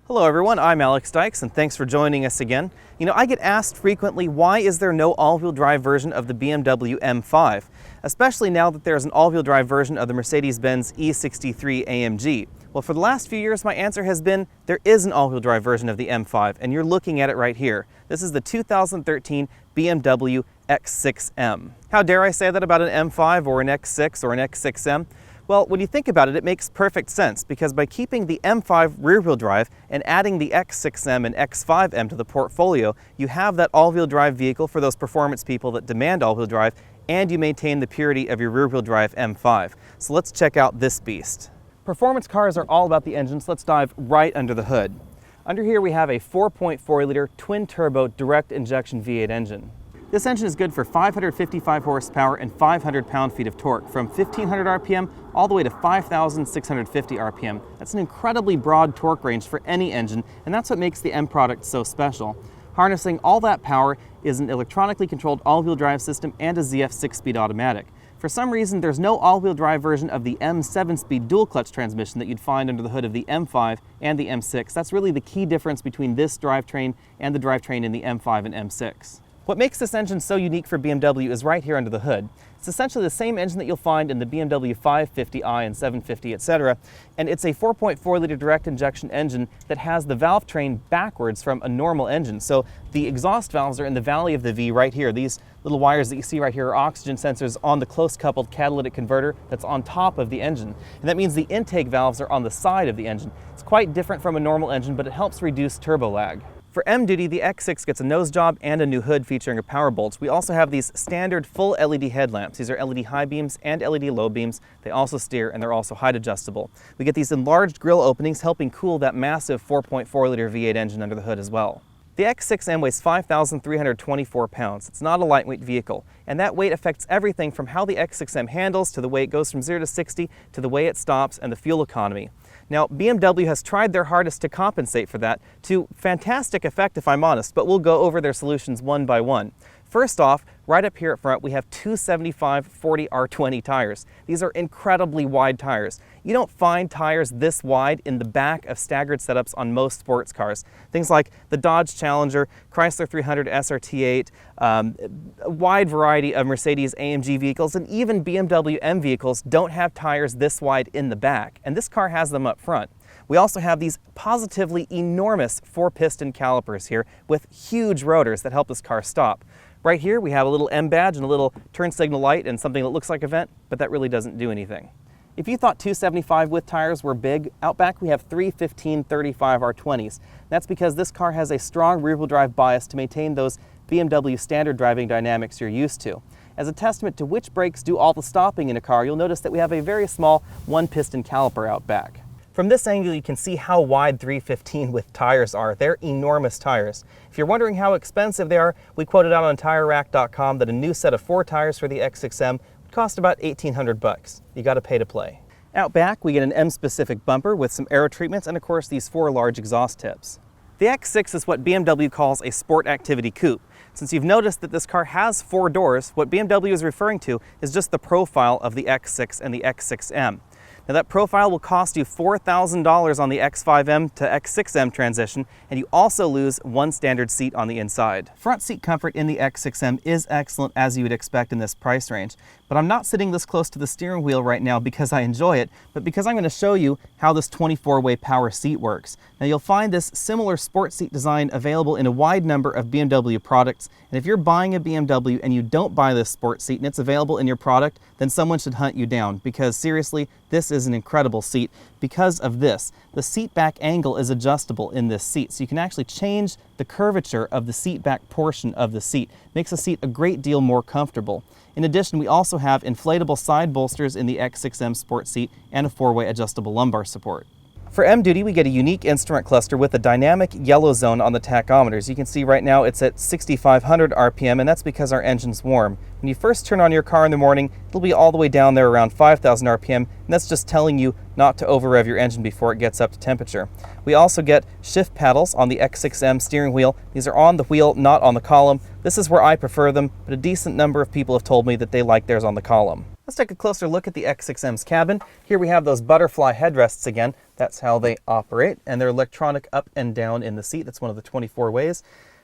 Hello everyone, I'm Alex Dykes and thanks for joining us again. I get asked frequently, why is there no all-wheel drive version of the BMW M5? Especially now that there's an all-wheel drive version of the Mercedes-Benz E63 AMG. Well, for the last few years, my answer has been, there is an all-wheel drive version of the M5, and you're looking at it right here. This is the 2013 BMW X6M. How dare I say that about an M5 or an X6 or an X6M? Well, when you think about it, it makes perfect sense, because by keeping the M5 rear-wheel drive and adding the X6M and X5M to the portfolio, you have that all-wheel drive vehicle for those performance people that demand all-wheel drive, and you maintain the purity of your rear-wheel drive M5. So let's check out this beast. Performance cars are all about the engine, so let's dive right under the hood. Under here we have a 4.4-liter twin-turbo direct injection V8 engine. This engine is good for 555 horsepower and 500 pound-feet of torque from 1500 RPM all the way to 5650 RPM. That's an incredibly broad torque range for any engine, and that's what makes the M product so special. Harnessing all that power is an electronically controlled all-wheel drive system and a ZF 6-speed automatic. For some reason, there's no all-wheel drive version of the M 7-speed dual-clutch transmission that you'd find under the hood of the M5 and the M6. That's really the key difference between this drivetrain and the drivetrain in the M5 and M6. What makes this engine so unique for BMW is right here under the hood. It's essentially the same engine that you'll find in the BMW 550i and 750, etc. And it's a 4.4-liter direct injection engine that has the valve train backwards from a normal engine. So the exhaust valves are in the valley of the V right here. These little wires that you see right here are oxygen sensors on the close-coupled catalytic converter that's on top of the engine. And that means the intake valves are on the side of the engine. It's quite different from a normal engine, but it helps reduce turbo lag. For M duty, the X6 gets a nose job and a new hood featuring a power bolt. We also have these standard full LED headlamps. These are LED high beams and LED low beams. They also steer, and they're also height adjustable. We get these enlarged grille openings helping cool that massive 4.4-liter V8 engine under the hood as well. The X6M weighs 5,324 pounds. It's not a lightweight vehicle, and that weight affects everything from how the X6M handles to the way it goes from 0 to 60 to the way it stops and the fuel economy. Now, BMW has tried their hardest to compensate for that, to fantastic effect if I'm honest, but we'll go over their solutions one by one. First off, right up here at front, we have two 75/40 R20 tires. These are incredibly wide tires. You don't find tires this wide in the back of staggered setups on most sports cars. Things like the Dodge Challenger, Chrysler 300 SRT8, a wide variety of Mercedes AMG vehicles, and even BMW M vehicles don't have tires this wide in the back, and this car has them up front. We also have these positively enormous 4-piston calipers here with huge rotors that help this car stop. Right here we have a little M badge and a little turn signal light and something that looks like a vent, but that really doesn't do anything. If you thought 275 with tires were big, out back we have three 15/35 R20s. That's because this car has a strong rear-wheel drive bias to maintain those BMW standard driving dynamics you're used to. As a testament to which brakes do all the stopping in a car, you'll notice that we have a very small 1-piston caliper out back. From this angle, you can see how wide 315 with tires are. They're enormous tires. If you're wondering how expensive they are, we quoted out on TireRack.com that a new set of 4 tires for the X6M would cost about $1,800. You gotta pay to play. Out back, we get an M-specific bumper with some aero treatments and of course these 4 large exhaust tips. The X6 is what BMW calls a sport activity coupe. Since you've noticed that this car has 4 doors, what BMW is referring to is just the profile of the X6 and the X6M. Now that profile will cost you $4,000 on the X5M to X6M transition, and you also lose 1 standard seat on the inside. Front seat comfort in the X6M is excellent, as you would expect in this price range, but I'm not sitting this close to the steering wheel right now because I enjoy it, but because I'm going to show you how this 24-way power seat works. Now you'll find this similar sport seat design available in a wide number of BMW products, and if you're buying a BMW and you don't buy this sport seat and it's available in your product, then someone should hunt you down, because seriously, this is an incredible seat. Because of this, the seat back angle is adjustable in this seat, so you can actually change the curvature of the seat back portion of the seat. Makes the seat a great deal more comfortable. In addition, we also have inflatable side bolsters in the X6M sport seat and a 4-way adjustable lumbar support. For M duty, we get a unique instrument cluster with a dynamic yellow zone on the tachometers. You can see right now it's at 6,500 RPM, and that's because our engine's warm. When you first turn on your car in the morning, it'll be all the way down there around 5,000 RPM, and that's just telling you not to over-rev your engine before it gets up to temperature. We also get shift paddles on the X6M steering wheel. These are on the wheel, not on the column. This is where I prefer them, but a decent number of people have told me that they like theirs on the column. Let's take a closer look at the X6M's cabin. Here we have those butterfly headrests again. That's how they operate, and they're electronic up and down in the seat. That's one of the 24 ways.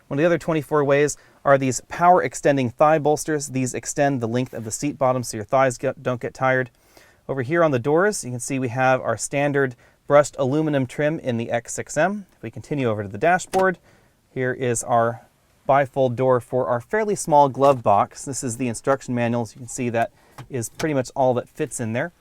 One of the other 24 ways are these power extending thigh bolsters. These extend the length of the seat bottom so your thighs don't get tired. Over here on the doors, you can see we have our standard brushed aluminum trim in the X6M. If we continue over to the dashboard, here is our bifold door for our fairly small glove box. This is the instruction manual. So you can see that is pretty much all that fits in there.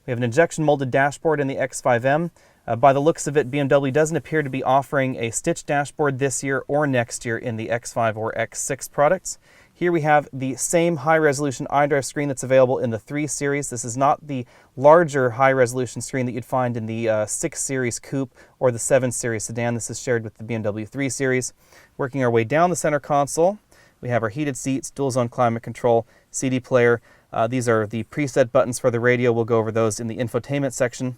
We have an injection molded dashboard in the X5M. By the looks of it, BMW doesn't appear to be offering a stitched dashboard this year or next year in the X5 or X6 products. Here we have the same high-resolution iDrive screen that's available in the 3 Series. This is not the larger high-resolution screen that you'd find in the 6 Series Coupe or the 7 Series sedan. This is shared with the BMW 3 Series. Working our way down the center console, we have our heated seats, dual-zone climate control, CD player. These are the preset buttons for the radio. We'll go over those in the infotainment section.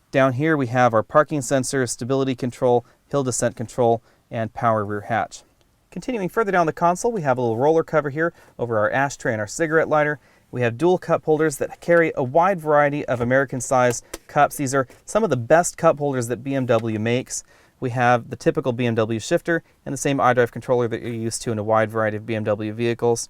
Down here we have our parking sensors, stability control, hill descent control, and power rear hatch. Continuing further down the console, we have a little roller cover here over our ashtray and our cigarette lighter. We have dual cup holders that carry a wide variety of American-sized cups. These are some of the best cup holders that BMW makes. We have the typical BMW shifter and the same iDrive controller that you're used to in a wide variety of BMW vehicles.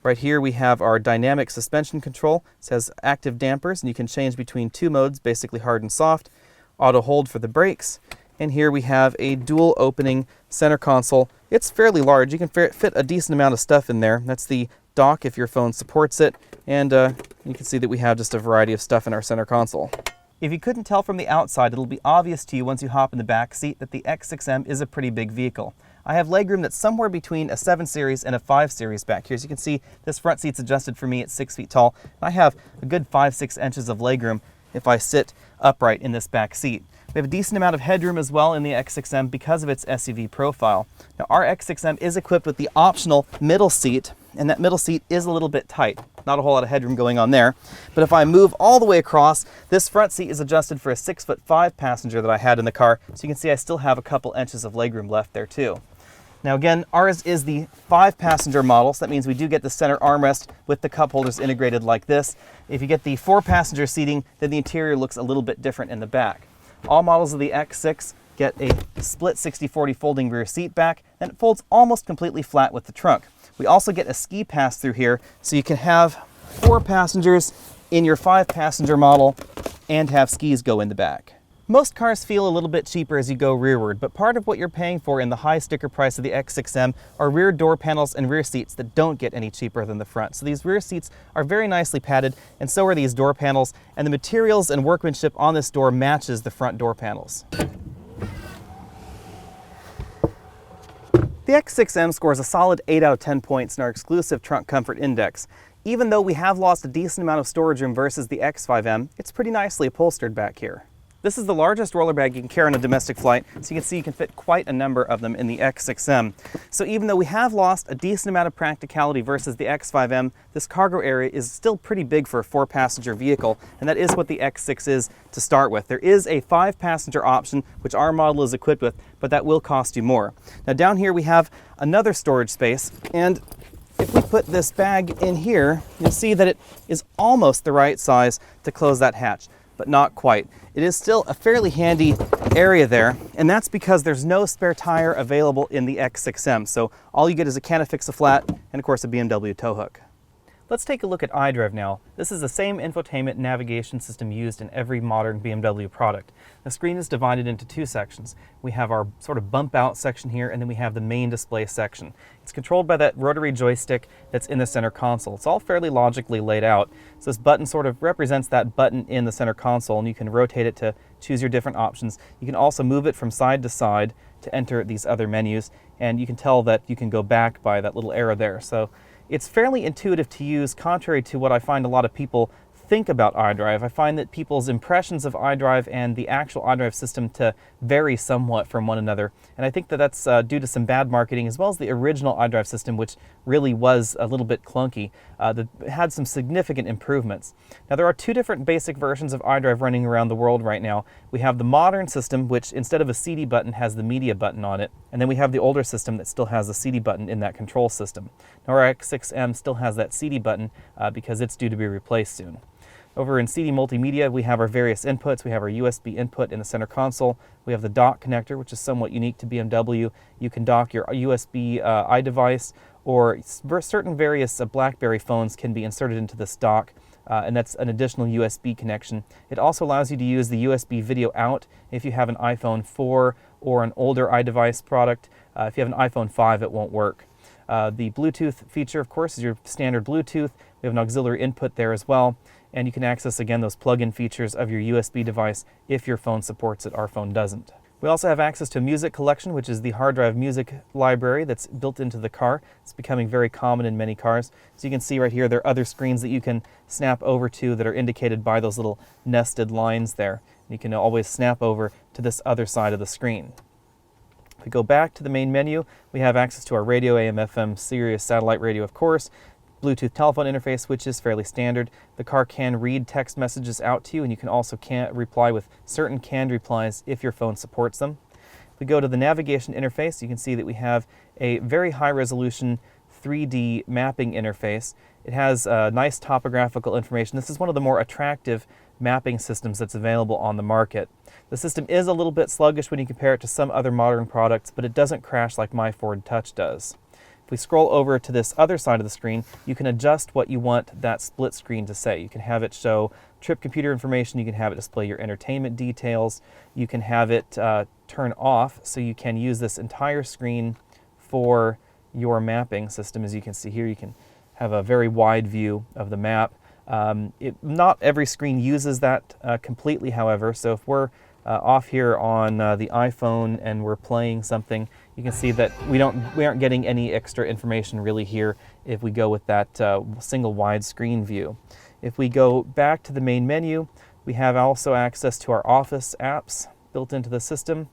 Right here we have our dynamic suspension control. It says active dampers, and you can change between 2 modes, basically hard and soft. Auto hold for the brakes. And here we have a dual opening center console. It's fairly large. You can fit a decent amount of stuff in there. That's the dock if your phone supports it. And you can see that we have just a variety of stuff in our center console. If you couldn't tell from the outside, it'll be obvious to you once you hop in the back seat that the X6M is a pretty big vehicle. I have legroom that's somewhere between a 7 Series and a 5 Series back here. As you can see, this front seat's adjusted for me at 6 feet tall. I have a good 5-6 inches of legroom if I sit upright in this back seat. We have a decent amount of headroom as well in the X6M because of its SUV profile. Now, our X6M is equipped with the optional middle seat, and that middle seat is a little bit tight. Not a whole lot of headroom going on there. But if I move all the way across, this front seat is adjusted for a 6'5" passenger that I had in the car. So you can see I still have a couple inches of legroom left there too. Now again, ours is the 5-passenger model, so that means we do get the center armrest with the cup holders integrated like this. If you get the 4-passenger seating, then the interior looks a little bit different in the back. All models of the X6 get a split 60/40 folding rear seat back, and it folds almost completely flat with the trunk. We also get a ski pass through here, so you can have 4 passengers in your 5-passenger model and have skis go in the back. Most cars feel a little bit cheaper as you go rearward, but part of what you're paying for in the high sticker price of the X6M are rear door panels and rear seats that don't get any cheaper than the front. So these rear seats are very nicely padded, and so are these door panels, and the materials and workmanship on this door matches the front door panels. The X6M scores a solid 8 out of 10 points in our exclusive Trunk Comfort Index. Even though we have lost a decent amount of storage room versus the X5M, it's pretty nicely upholstered back here. This is the largest roller bag you can carry on a domestic flight, so you can see you can fit quite a number of them in the X6M. So even though we have lost a decent amount of practicality versus the X5M, this cargo area is still pretty big for a 4-passenger vehicle, and that is what the X6 is to start with. There is a 5-passenger option, which our model is equipped with, but that will cost you more. Now down here we have another storage space, and if we put this bag in here, you'll see that it is almost the right size to close that hatch, but not quite. It is still a fairly handy area there, and that's because there's no spare tire available in the X6M. So all you get is a Canafix-A-Flat and of course a BMW tow hook. Let's take a look at iDrive now. This is the same infotainment navigation system used in every modern BMW product. The screen is divided into 2 sections. We have our sort of bump out section here, and then we have the main display section. It's controlled by that rotary joystick that's in the center console. It's all fairly logically laid out. So this button sort of represents that button in the center console, and you can rotate it to choose your different options. You can also move it from side to side to enter these other menus, and you can tell that you can go back by that little arrow there. So it's fairly intuitive to use, contrary to what I find a lot of people think about iDrive. I find that people's impressions of iDrive and the actual iDrive system to vary somewhat from one another. And I think that that's due to some bad marketing, as well as the original iDrive system, which really was a little bit clunky, that had some significant improvements. Now there are 2 different basic versions of iDrive running around the world right now. We have the modern system, which instead of a CD button has the media button on it. And then we have the older system that still has the CD button in that control system. Now our X6M still has that CD button because it's due to be replaced soon. Over in CD Multimedia, we have our various inputs. We have our USB input in the center console. We have the dock connector, which is somewhat unique to BMW. You can dock your USB iDevice, or certain various BlackBerry phones can be inserted into this dock, and that's an additional USB connection. It also allows you to use the USB video out if you have an iPhone 4 or an older iDevice product. If you have an iPhone 5, it won't work. The Bluetooth feature, of course, is your standard Bluetooth. We have an auxiliary input there as well, and you can access, again, those plug-in features of your USB device if your phone supports it. Our phone doesn't. We also have access to a music collection, which is the hard drive music library that's built into the car. It's becoming very common in many cars. So you can see right here, there are other screens that you can snap over to that are indicated by those little nested lines there. You can always snap over to this other side of the screen. If we go back to the main menu, we have access to our radio, AM, FM, Sirius satellite radio, of course, Bluetooth telephone interface, which is fairly standard. The car can read text messages out to you, and you can also reply with certain canned replies if your phone supports them. If we go to the navigation interface, you can see that we have a very high resolution 3D mapping interface. It has nice topographical information. This is one of the more attractive mapping systems that's available on the market. The system is a little bit sluggish when you compare it to some other modern products, but it doesn't crash like my Ford Touch does. If we scroll over to this other side of the screen, you can adjust what you want that split screen to say. You can have it show trip computer information, you can have it display your entertainment details, you can have it turn off, so you can use this entire screen for your mapping system. As you can see here, you can have a very wide view of the map. Not every screen uses that completely, however, so if we're off here on the iPhone and we're playing something, you can see that we aren't getting any extra information really here if we go with that single wide screen view. If we go back to the main menu, we have also access to our Office apps built into the system.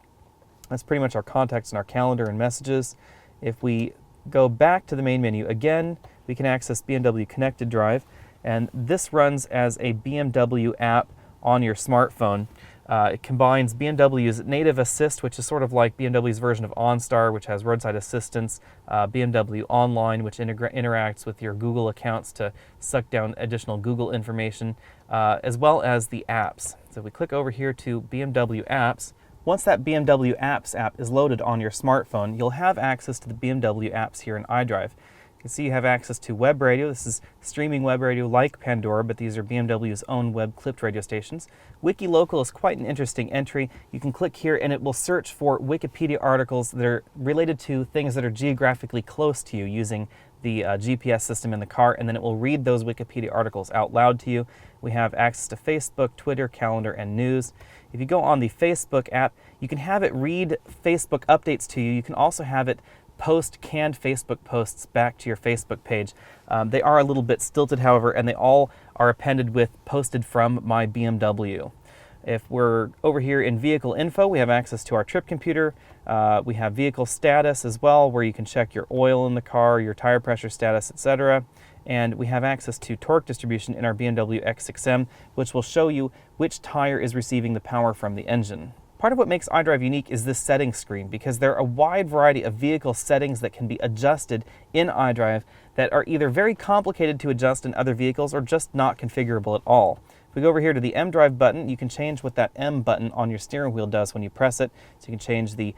That's pretty much our contacts and our calendar and messages. If we go back to the main menu again, we can access BMW Connected Drive, and this runs as a BMW app on your smartphone. It combines BMW's Native Assist, which is sort of like BMW's version of OnStar, which has roadside assistance, BMW Online, which interacts with your Google accounts to suck down additional Google information, as well as the apps. So if we click over here to BMW Apps, once that BMW Apps app is loaded on your smartphone, you'll have access to the BMW apps here in iDrive. You can see you have access to web radio. This is streaming web radio like Pandora, but these are BMW's own web clipped radio stations. WikiLocal is quite an interesting entry. You can click here and it will search for Wikipedia articles that are related to things that are geographically close to you using the GPS system in the car, and then it will read those Wikipedia articles out loud to you. We have access to Facebook, Twitter, calendar, and news. If you go on the Facebook app, you can have it read Facebook updates to you. You can also have it post canned Facebook posts back to your Facebook page. They are a little bit stilted, however, and they all are appended with posted from my BMW. If we're over here in vehicle info, we have access to our trip computer. We have vehicle status as well, where you can check your oil in the car, your tire pressure status, etc. And we have access to torque distribution in our BMW X6M, which will show you which tire is receiving the power from the engine. Part of what makes iDrive unique is this settings screen, because there are a wide variety of vehicle settings that can be adjusted in iDrive that are either very complicated to adjust in other vehicles or just not configurable at all. If we go over here to the mDrive button, you can change what that M button on your steering wheel does when you press it. So you can change the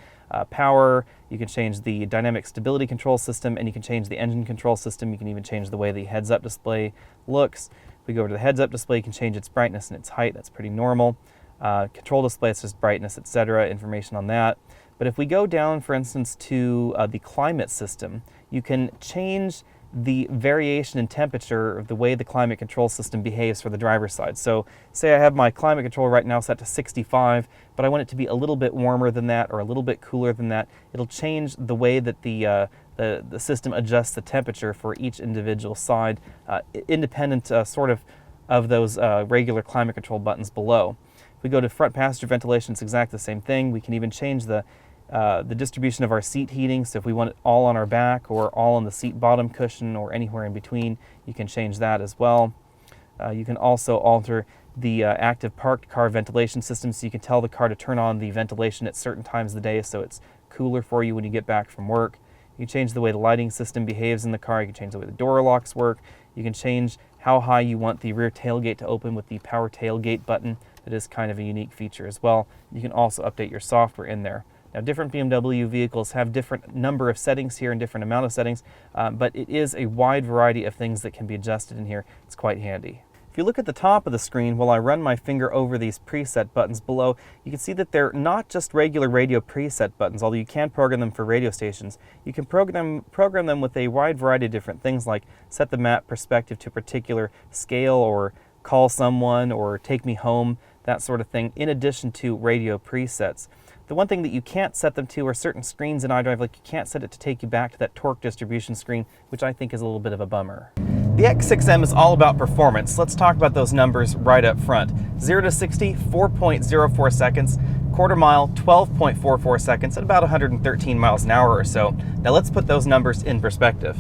power, you can change the dynamic stability control system, and you can change the engine control system. You can even change the way the heads-up display looks. If we go over to the heads-up display, you can change its brightness and its height. That's pretty normal. Control display, it's just brightness, etc., information on that. But if we go down, for instance, to the climate system, you can change the variation in temperature of the way the climate control system behaves for the driver's side. So say I have my climate control right now set to 65, but I want it to be a little bit warmer than that or a little bit cooler than that. It'll change the way that the system adjusts the temperature for each individual side, independent sort of those regular climate control buttons below. If we go to front passenger ventilation, it's exactly the same thing. We can even change the distribution of our seat heating. So if we want it all on our back or all on the seat bottom cushion or anywhere in between, you can change that as well. You can also alter the active parked car ventilation system, so you can tell the car to turn on the ventilation at certain times of the day so it's cooler for you when you get back from work. You can change the way the lighting system behaves in the car. You can change the way the door locks work. You can change how high you want the rear tailgate to open with the power tailgate button. That is kind of a unique feature as well. You can also update your software in there. Now, different BMW vehicles have different number of settings here and different amount of settings, but it is a wide variety of things that can be adjusted in here. It's quite handy. If you look at the top of the screen while I run my finger over these preset buttons below, you can see that they're not just regular radio preset buttons, although you can program them for radio stations. You can program them with a wide variety of different things, like set the map perspective to a particular scale, or call someone, or take me home, that sort of thing, in addition to radio presets. The one thing that you can't set them to are certain screens in iDrive, like you can't set it to take you back to that torque distribution screen, which I think is a little bit of a bummer. The X6M is all about performance. Let's talk about those numbers right up front. 0 to 60, 4.04 seconds. Quarter mile, 12.44 seconds at about 113 miles an hour or so. Now let's put those numbers in perspective.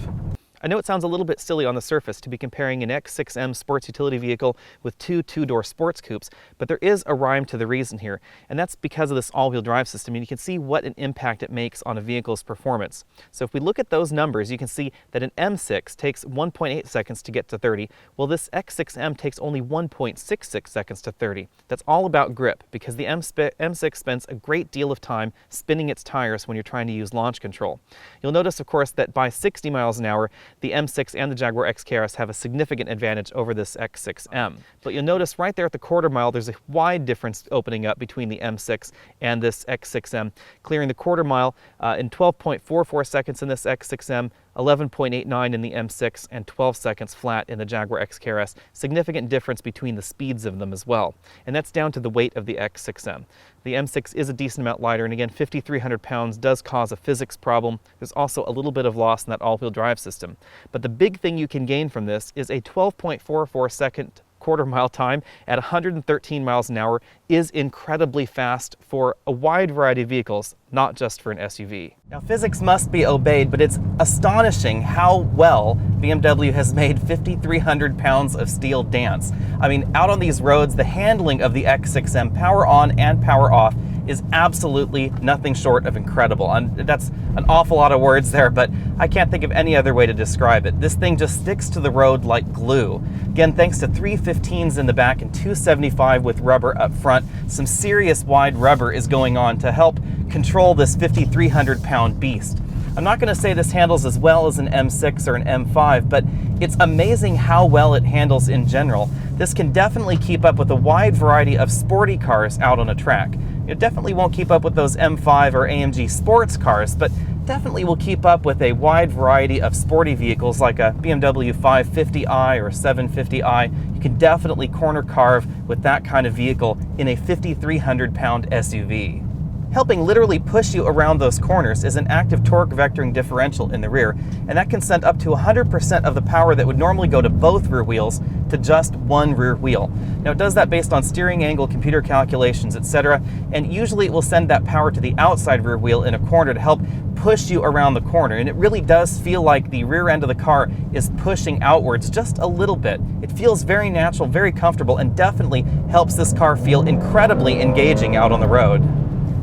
I know it sounds a little bit silly on the surface to be comparing an X6M sports utility vehicle with two-door sports coupes, but there is a rhyme to the reason here, and that's because of this all-wheel drive system, and you can see what an impact it makes on a vehicle's performance. So if we look at those numbers, you can see that an M6 takes 1.8 seconds to get to 30, while this X6M takes only 1.66 seconds to 30. That's all about grip, because the M6 spends a great deal of time spinning its tires when you're trying to use launch control. You'll notice, of course, that by 60 miles an hour, the M6 and the Jaguar XKRS have a significant advantage over this X6M. But you'll notice right there at the quarter mile, there's a wide difference opening up between the M6 and this X6M, clearing the quarter mile in 12.44 seconds in this X6M, 11.89 in the M6, and 12 seconds flat in the Jaguar XKRS. Significant difference between the speeds of them as well. And that's down to the weight of the X6M. The M6 is a decent amount lighter, and again, 5,300 pounds does cause a physics problem. There's also a little bit of loss in that all-wheel drive system. But the big thing you can gain from this is a 12.44 second quarter mile time at 113 miles an hour is incredibly fast for a wide variety of vehicles, not just for an SUV. Now, physics must be obeyed, but it's astonishing how well BMW has made 5,300 pounds of steel dance. I mean, out on these roads, the handling of the X6M, power on and power off, is absolutely nothing short of incredible. And that's an awful lot of words there, but I can't think of any other way to describe it. This thing just sticks to the road like glue. Again, thanks to 315s in the back and 275 with rubber up front, some serious wide rubber is going on to help control this 5,300 pound beast. I'm not going to say this handles as well as an M6 or an M5, but it's amazing how well it handles in general. This can definitely keep up with a wide variety of sporty cars out on a track. It definitely won't keep up with those M5 or AMG sports cars, but definitely will keep up with a wide variety of sporty vehicles like a BMW 550i or 750i. You can definitely corner carve with that kind of vehicle in a 5,300 pound SUV. Helping literally push you around those corners is an active torque vectoring differential in the rear, and that can send up to 100% of the power that would normally go to both rear wheels to just one rear wheel. Now, it does that based on steering angle, computer calculations, etc., and usually it will send that power to the outside rear wheel in a corner to help push you around the corner, and it really does feel like the rear end of the car is pushing outwards just a little bit. It feels very natural, very comfortable, and definitely helps this car feel incredibly engaging out on the road.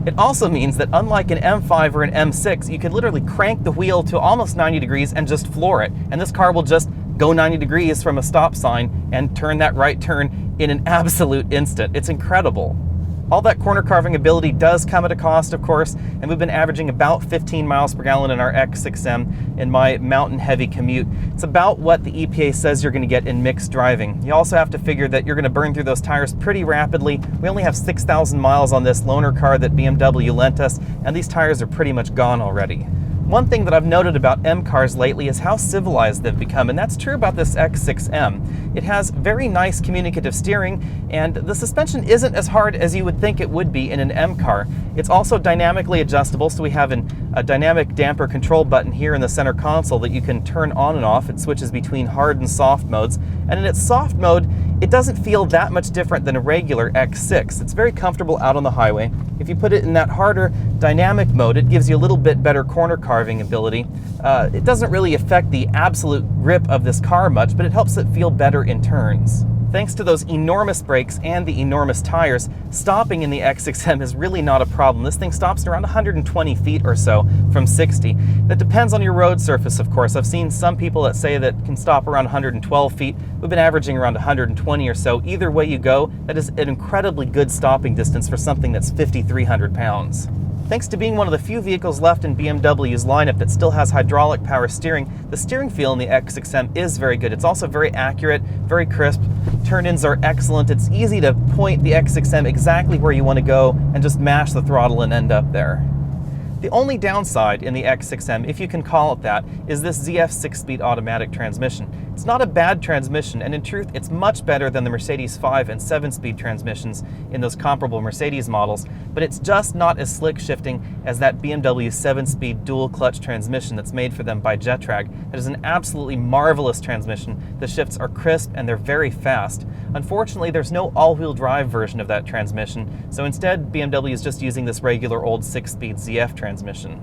It also means that unlike an M5 or an M6, you can literally crank the wheel to almost 90 degrees and just floor it, and this car will just go 90 degrees from a stop sign and turn that right turn in an absolute instant. It's incredible. All that corner carving ability does come at a cost, of course, and we've been averaging about 15 miles per gallon in our X6M in my mountain heavy commute. It's about what the EPA says you're going to get in mixed driving. You also have to figure that you're going to burn through those tires pretty rapidly. We only have 6,000 miles on this loaner car that BMW lent us, and these tires are pretty much gone already. One thing that I've noted about M cars lately is how civilized they've become, and that's true about this X6M. It has very nice communicative steering, and the suspension isn't as hard as you would think it would be in an M car. It's also dynamically adjustable, so we have a dynamic damper control button here in the center console that you can turn on and off. It switches between hard and soft modes, and in its soft mode, it doesn't feel that much different than a regular X6. It's very comfortable out on the highway. If you put it in that harder dynamic mode, it gives you a little bit better corner carving ability. It doesn't really affect the absolute grip of this car much, but it helps it feel better in turns. Thanks to those enormous brakes and the enormous tires, stopping in the X6M is really not a problem. This thing stops around 120 feet or so from 60. That depends on your road surface, of course. I've seen some people that say that can stop around 112 feet. We've been averaging around 120 or so. Either way you go, that is an incredibly good stopping distance for something that's 5,300 pounds. Thanks to being one of the few vehicles left in BMW's lineup that still has hydraulic power steering, the steering feel in the X6M is very good. It's also very accurate, very crisp. Turn-ins are excellent. It's easy to point the X6M exactly where you want to go and just mash the throttle and end up there. The only downside in the X6M, if you can call it that, is this ZF 6-speed automatic transmission. It's not a bad transmission, and in truth, it's much better than the Mercedes 5 and 7-speed transmissions in those comparable Mercedes models, but it's just not as slick shifting as that BMW 7-speed dual-clutch transmission that's made for them by Getrag. That is an absolutely marvelous transmission. The shifts are crisp and they're very fast. Unfortunately, there's no all-wheel drive version of that transmission, so instead BMW is just using this regular old 6-speed ZF transmission.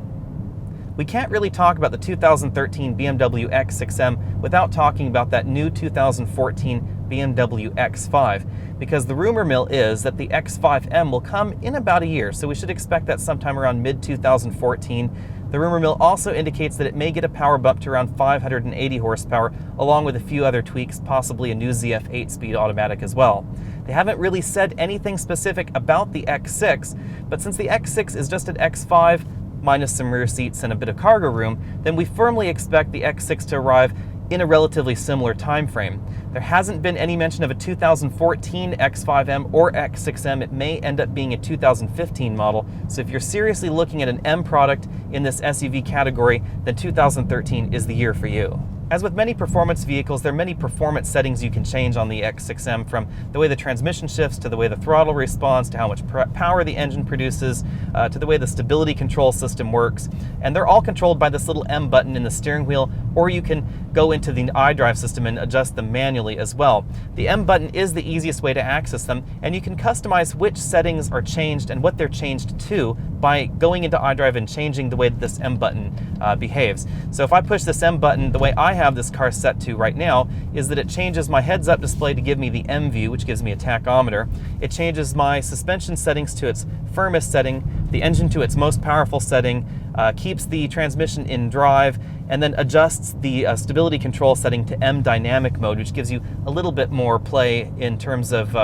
We can't really talk about the 2013 BMW X6M without talking about that new 2014 BMW X5, because the rumor mill is that the X5M will come in about a year, so we should expect that sometime around mid-2014. The rumor mill also indicates that it may get a power bump to around 580 horsepower, along with a few other tweaks, possibly a new ZF 8-speed automatic as well. They haven't really said anything specific about the X6, but since the X6 is just an X5, minus some rear seats and a bit of cargo room, then we firmly expect the X6 to arrive in a relatively similar time frame. There hasn't been any mention of a 2014 X5M or X6M. It may end up being a 2015 model, so if you're seriously looking at an M product in this SUV category, then 2013 is the year for you. As with many performance vehicles, there are many performance settings you can change on the X6M, from the way the transmission shifts, to the way the throttle responds, to how much power the engine produces, to the way the stability control system works. And they're all controlled by this little M button in the steering wheel, or you can go into the iDrive system and adjust them manually as well. The M button is the easiest way to access them, and you can customize which settings are changed and what they're changed to by going into iDrive and changing the way that this M button behaves. So if I push this M button, the way I have this car set to right now is that it changes my heads-up display to give me the M view, which gives me a tachometer. It changes my suspension settings to its firmest setting, the engine to its most powerful setting, keeps the transmission in drive, and then adjusts the stability control setting to M dynamic mode, which gives you a little bit more play in terms of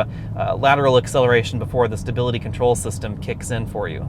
lateral acceleration before the stability control system kicks in for you.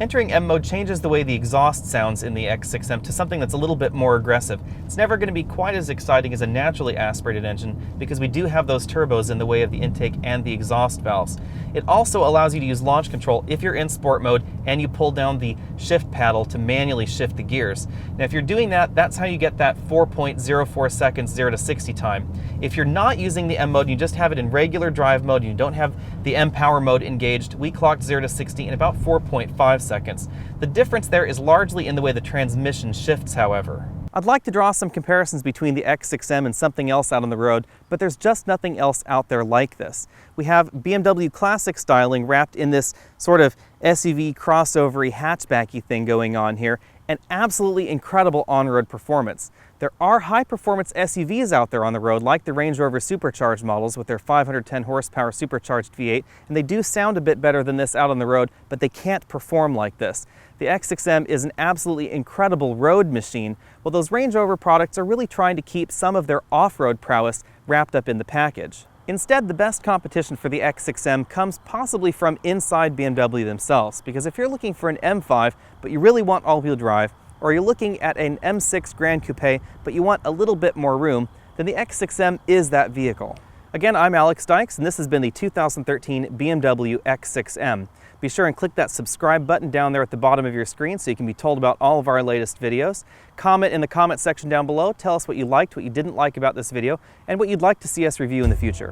Entering M mode changes the way the exhaust sounds in the X6M to something that's a little bit more aggressive. It's never going to be quite as exciting as a naturally aspirated engine, because we do have those turbos in the way of the intake and the exhaust valves. It also allows you to use launch control if you're in sport mode and you pull down the shift paddle to manually shift the gears. Now if you're doing that, that's how you get that 4.04 seconds 0 to 60 time. If you're not using the M mode, you just have it in regular drive mode, you don't have the M power mode engaged, we clocked 0 to 60 in about 4.5 seconds. The difference there is largely in the way the transmission shifts, however. I'd like to draw some comparisons between the X6M and something else out on the road, but there's just nothing else out there like this. We have BMW classic styling wrapped in this sort of SUV crossover-y hatchbacky thing going on here, and absolutely incredible on-road performance. There are high-performance SUVs out there on the road, like the Range Rover Supercharged models with their 510 horsepower supercharged V8, and they do sound a bit better than this out on the road, but they can't perform like this. The X6M is an absolutely incredible road machine, while those Range Rover products are really trying to keep some of their off-road prowess wrapped up in the package. Instead, the best competition for the X6M comes possibly from inside BMW themselves, because if you're looking for an M5, but you really want all-wheel drive, or you're looking at an M6 Grand Coupe, but you want a little bit more room, then the X6M is that vehicle. Again, I'm Alex Dykes, and this has been the 2013 BMW X6M. Be sure and click that subscribe button down there at the bottom of your screen so you can be told about all of our latest videos. Comment in the comment section down below. Tell us what you liked, what you didn't like about this video, and what you'd like to see us review in the future.